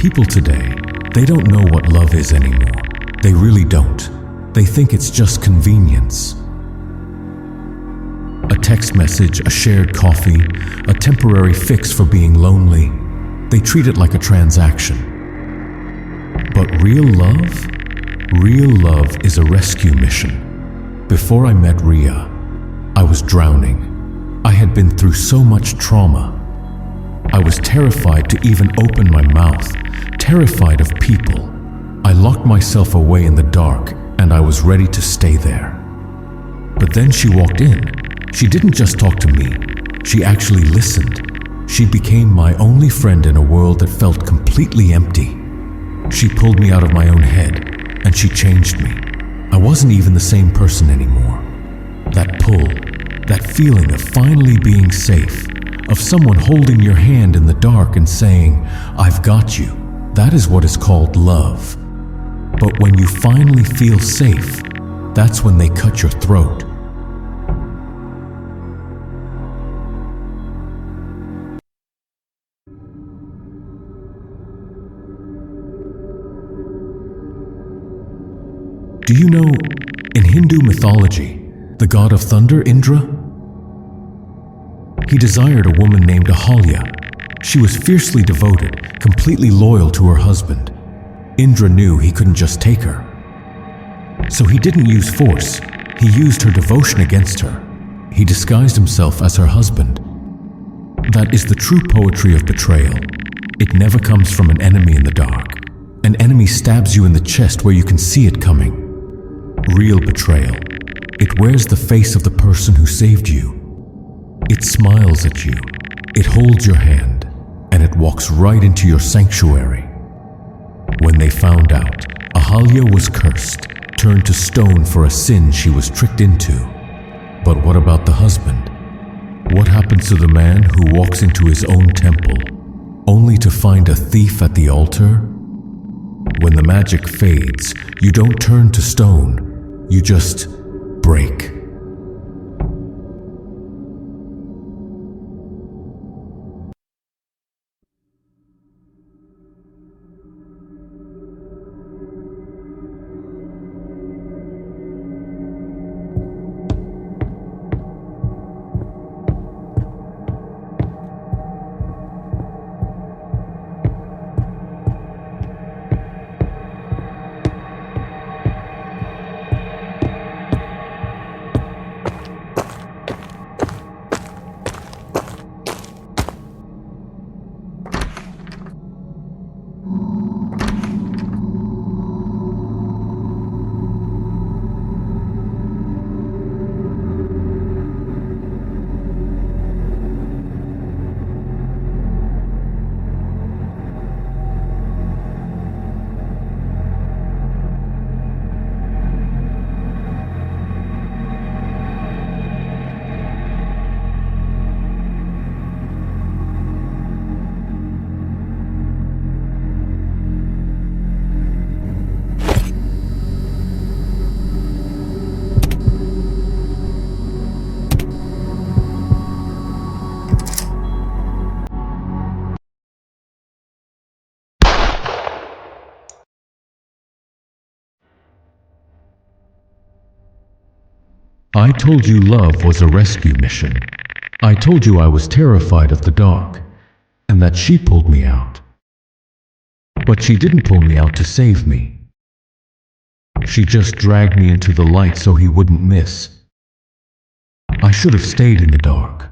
People today, they don't know what love is anymore. They really don't. They think it's just convenience. A text message, a shared coffee, a temporary fix for being lonely. They treat it like a transaction. But real love? Real love is a rescue mission. Before I met Ria, I was drowning. I had been through so much trauma. I was terrified to even open my mouth, terrified of people. I locked myself away in the dark, and I was ready to stay there. But then she walked in. She didn't just talk to me, she actually listened. She became my only friend in a world that felt completely empty. She pulled me out of my own head, and she changed me. I wasn't even the same person anymore. That pull, that feeling of finally being safe, of someone holding your hand in the dark and saying, "I've got you," that is what is called love. But when you finally feel safe, that's when they cut your throat. Do you know, in Hindu mythology, the god of thunder, Indra? He desired a woman named Ahalya. She was fiercely devoted, completely loyal to her husband. Indra knew he couldn't just take her. So he didn't use force. He used her devotion against her. He disguised himself as her husband. That is the true poetry of betrayal. It never comes from an enemy in the dark. An enemy stabs you in the chest where you can see it coming. Real betrayal. It wears the face of the person who saved you. It smiles at you. It holds your hand, and it walks right into your sanctuary. When they found out, Ahalya was cursed, turned to stone for a sin she was tricked into. But what about the husband? What happens to the man who walks into his own temple, only to find a thief at the altar? When the magic fades, you don't turn to stone, you just break. I told you love was a rescue mission. I told you I was terrified of the dark, and that she pulled me out. But she didn't pull me out to save me. She just dragged me into the light so he wouldn't miss. I should have stayed in the dark.